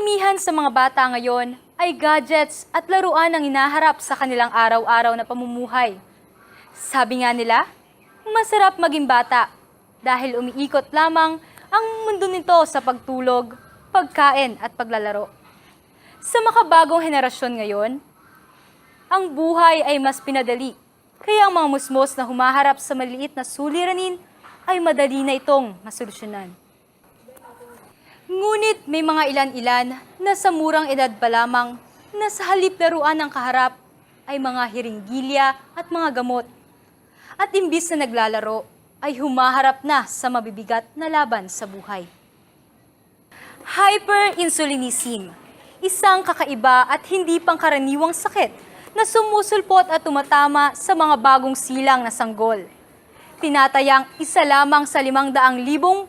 Karamihan sa mga bata ngayon ay gadgets at laruan ang hinaharap sa kanilang araw-araw na pamumuhay. Sabi nga nila, masarap maging bata dahil umiikot lamang ang mundo nito sa pagtulog, pagkain at paglalaro. Sa makabagong henerasyon ngayon, ang buhay ay mas pinadali, kaya ang mga musmos na humaharap sa maliit na suliranin ay madali na itong masolusyonan. Ngunit may mga ilan-ilan na sa murang edad pa lamang na sa halip laruan ng kaharap ay mga hiringgilya at mga gamot. At imbis na naglalaro ay humaharap na sa mabibigat na laban sa buhay. Hyperinsulinism, isang kakaiba at hindi pangkaraniwang sakit na sumusulpot at tumatama sa mga bagong silang na sanggol. Tinatayang isa lamang sa 500,000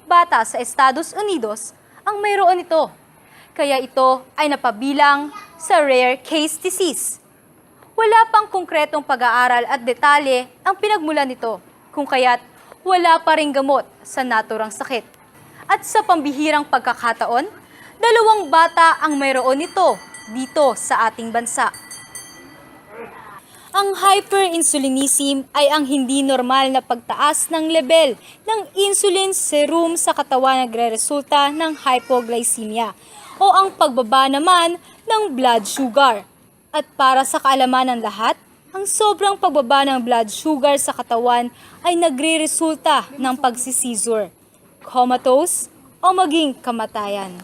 bata sa Estados Unidos ang mayroon ito. Kaya ito ay napabilang sa rare case disease. Wala pang konkretong pag-aaral at detalye ang pinagmulan nito, kung kaya't wala pa ring gamot sa naturang sakit. At sa pambihirang pagkakataon, 2 bata ang mayroon nito dito sa ating bansa. Ang hyperinsulinism ay ang hindi normal na pagtaas ng level ng insulin serum sa katawan na nagreresulta ng hypoglycemia o ang pagbaba naman ng blood sugar. At para sa kaalaman ng lahat, ang sobrang pagbaba ng blood sugar sa katawan ay nagreresulta ng pagsisizure, comatose o maging kamatayan.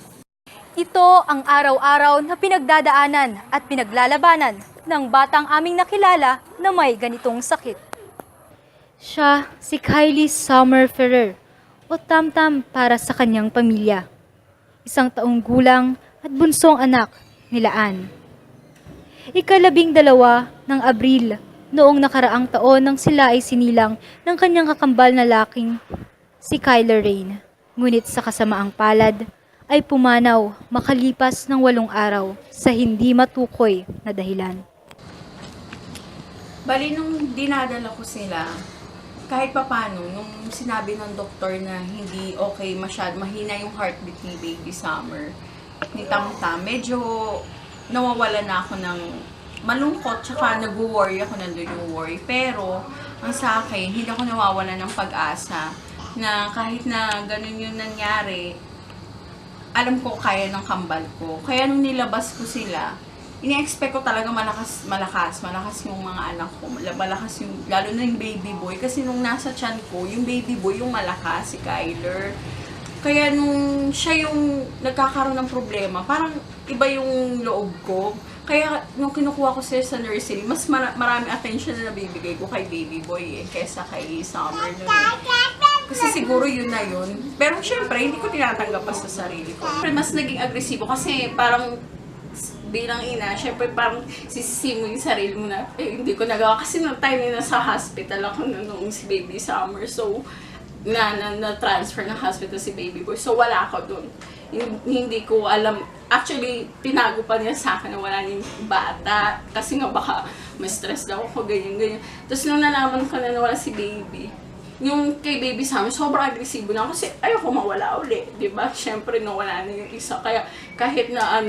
Ito ang araw-araw na pinagdadaanan at pinaglalabanan ng batang aming nakilala na may ganitong sakit. Siya si Kylie Summer Ferrer o Tamtam para sa kanyang pamilya. 1 taong gulang at bunsong anak nila Ann. 12 ng Abril noong nakaraang taon nang sila ay sinilang ng kanyang kakambal na laking si Kyler Rain. Ngunit sa kasamaang palad ay pumanaw makalipas ng 8 araw sa hindi matukoy na dahilan. Bali, nung dinadala ko sila, kahit papano, nung sinabi ng doktor na hindi okay masyado, mahina yung heartbeat ni Baby Summer, ni Tamtam, medyo nawawala na ako ng malungkot, tsaka nag-worry ako, nandun yung worry. Pero, ang sa akin, hindi ako nawawala ng pag-asa na kahit na ganun yung nangyari, alam ko kaya ng kambal ko. Kaya nung nilabas ko sila, ini-expect ko talaga malakas yung mga anak ko. Malakas yung, lalo na yung baby boy. Kasi nung nasa tiyan ko, yung baby boy yung malakas, si Kyler. Kaya nung siya yung nagkakaroon ng problema, parang iba yung loob ko. Kaya nung kinukuha ko sila sa nursery, mas maraming attention na nabibigay ko kay baby boy kesa kay Summer nun. Kasi siguro yun na yun. Pero syempre, hindi ko tinatanggap pa sa sarili ko. Mas naging agresibo kasi parang bilang ina, syempre parang sisisi mo yung sarili mo na hindi ko nagawa. Kasi nung time na nasa hospital ako noong si Baby Summer. So, na-transfer ng hospital si Baby Boy. So, wala ako dun. Hindi ko alam. Actually, tinago pa niya sa akin na wala niyang bata. Kasi nga baka ma-stress daw ako, ganyan. Tapos nung nalaman ko na nawala si Baby, yung kay Baby Summer, sobrang agresibo na kasi ayoko mawala uli, di ba? Syempre, nawala na yung isa. Kaya kahit na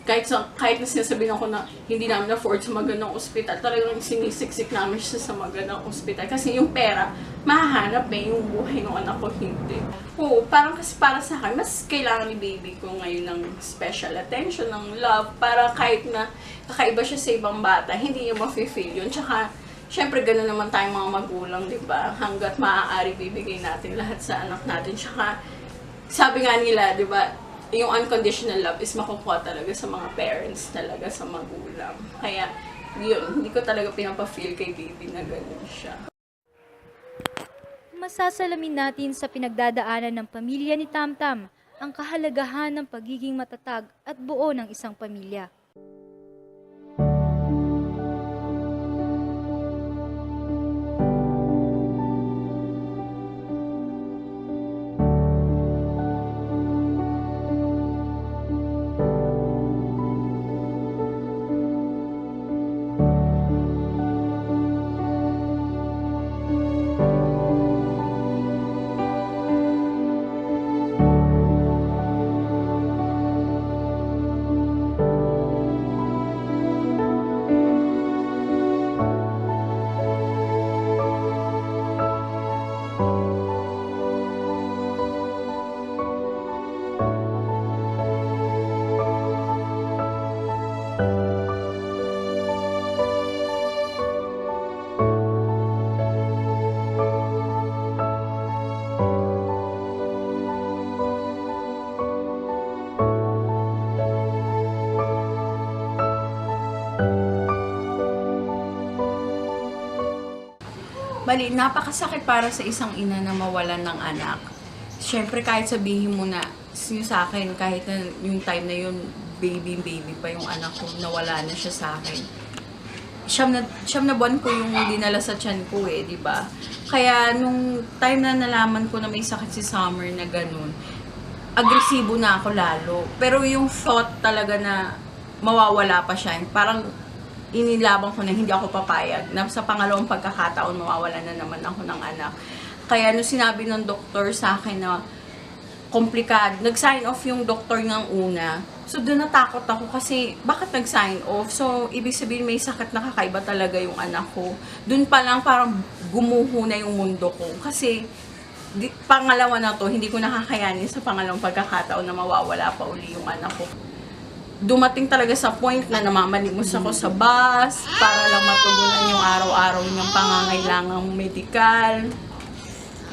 kahit na sinasabihin ako na hindi namin afford sa magandang ospital, talagang sinisiksik namin siya sa magandang ospital. Kasi yung pera, mahahanap yung buhay ng anak ko, hindi. Oo, parang kasi para sa akin, mas kailangan ni baby ko ngayon ng special attention, ng love, para kahit na kakaiba siya sa ibang bata, hindi niya ma-feel yun. Tsaka, syempre, gano'n naman tayong mga magulang, di ba? Hanggat maaari, bibigay natin lahat sa anak natin. Tsaka, sabi nga nila, di ba, yung unconditional love is makukuha talaga sa mga parents, talaga sa magulang. Kaya, yun, hindi ko talaga pinapa-feel kay baby na gano'n siya. Masasalamin natin sa pinagdadaanan ng pamilya ni Tamtam ang kahalagahan ng pagiging matatag at buo ng isang pamilya. Bali, napakasakit para sa isang ina na mawalan ng anak. Siyempre, kahit sabihin mo na, yung sa akin, kahit na yung time na yun, baby pa yung anak ko, nawala na siya sa akin. Siyam na buwan ko yung dinala sa tiyan ko di ba? Kaya, nung time na nalaman ko na may sakit si Summer na ganun, agresibo na ako lalo. Pero yung thought talaga na mawawala pa siya, parang inilabang ko na hindi ako papayag na sa pangalawang pagkakataon mawawalan na naman ako ng anak. Kaya nung sinabi ng doktor sa akin na komplikado, nag-sign off yung doktor ng una. So doon natakot ako kasi bakit nag-sign off? So ibig sabihin may sakit na kakaiba talaga yung anak ko. Doon pa lang parang gumuho na yung mundo ko. Kasi pangalawa na to, hindi ko nakakayanin sa pangalawang pagkakataon na mawawala pa uli yung anak ko. Dumating talaga sa point na namamalimos ako sa bus para lang matugunan yung araw-araw niyang pangangailangang medikal.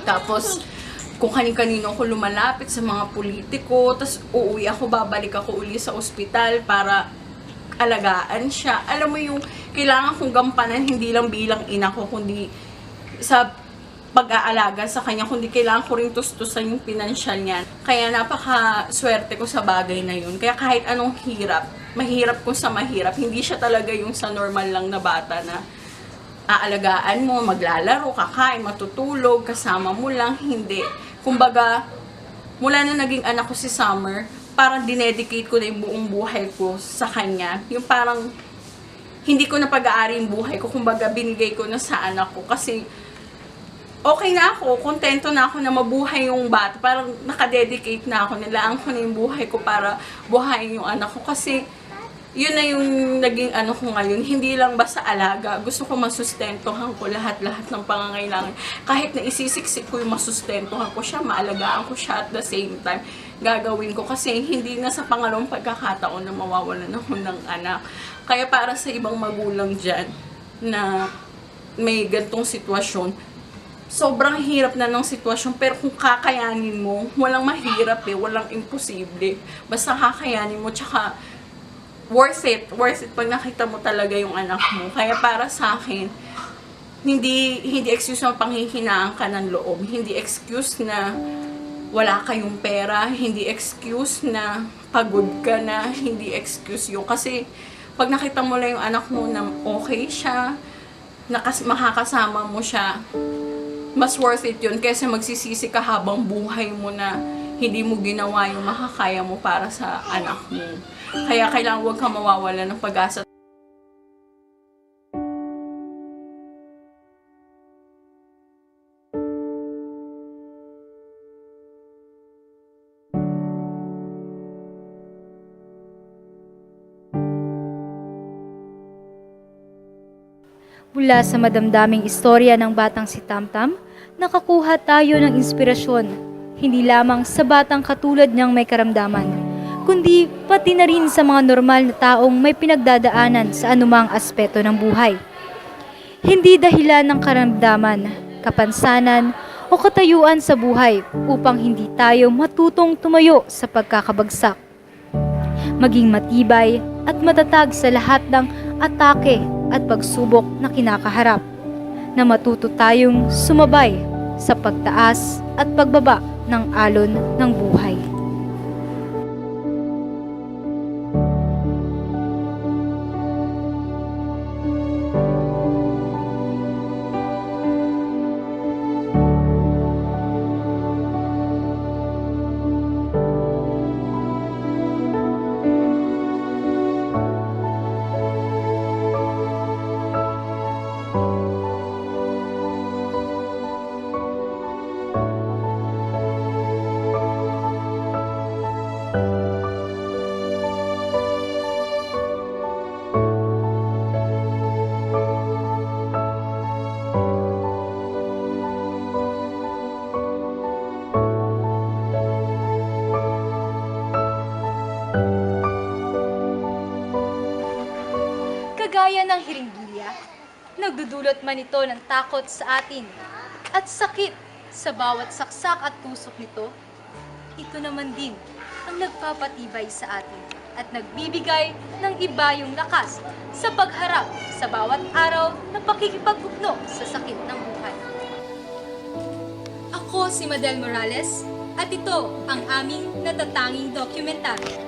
Tapos, kung kanin-kanino ako lumalapit sa mga politiko, tapos uuwi ako, babalik ako uli sa ospital para alagaan siya. Alam mo yung kailangan kong gampanan hindi lang bilang ina ko, kundi sa pag-aalaga sa kanya, kundi kailangan ko rin tustusan yung pinansyal niya. Kaya napaka-swerte ko sa bagay na yun. Kaya kahit anong hirap, mahirap ko sa mahirap, hindi siya talaga yung sa normal lang na bata na aalagaan mo, maglalaro, kakain, matutulog, kasama mo lang, hindi. Kumbaga, mula na naging anak ko si Summer, parang dinedicate ko na yung buong buhay ko sa kanya. Yung parang hindi ko na pag-aari yung buhay ko, kumbaga binigay ko na sa anak ko kasi okay na ako, kontento na ako na mabuhay yung bata. Parang nakadedicate na ako, nilaan ko na yung buhay ko para buhayin yung anak ko. Kasi yun na yung naging ano ko ngayon, hindi lang basta alaga. Gusto ko masustentuhan ko lahat-lahat ng pangangailangan. Kahit na isisiksik ko yung masustentuhan ko siya, maalagaan ko siya at the same time. Gagawin ko kasi hindi na sa pangalawang pagkakataon na mawawalan ako ng anak. Kaya para sa ibang magulang dyan na may gantong sitwasyon, sobrang hirap na ng sitwasyon, pero kung kakayanin mo, walang mahirap walang imposible. Basta kakayanin mo, tsaka worth it pag nakita mo talaga yung anak mo. Kaya para sa akin, hindi excuse na panghihinaan ka ng loob, hindi excuse na wala kayong pera, hindi excuse na pagod ka na, hindi excuse yun. Kasi pag nakita mo lang yung anak mo na okay siya, makakasama mo siya, mas worth it yun kasi magsisisi ka habang buhay mo na hindi mo ginawa yung makakaya mo para sa anak mo. Kaya kailangan huwag kang mawawala ng pag-asa. Mula sa madamdaming istorya ng batang si Tamtam, nakakuha tayo ng inspirasyon, hindi lamang sa batang katulad niyang may karamdaman, kundi pati na rin sa mga normal na taong may pinagdadaanan sa anumang aspeto ng buhay. Hindi dahilan ng karamdaman, kapansanan o katayuan sa buhay upang hindi tayo matutong tumayo sa pagkakabagsak. Maging matibay at matatag sa lahat ng atake at pagsubok na kinakaharap, na matuto tayong sumabay sa pagtaas at pagbaba ng alon ng buhay. gaya ng hiringgilya, nagdudulot man ito ng takot sa atin at sakit sa bawat saksak at tusok nito, ito naman din ang nagpapatibay sa atin at nagbibigay ng iba yung lakas sa pagharap sa bawat araw na pakikipagpugno sa sakit ng buhay. Ako si Madel Morales at ito ang aming natatanging dokumentaryo.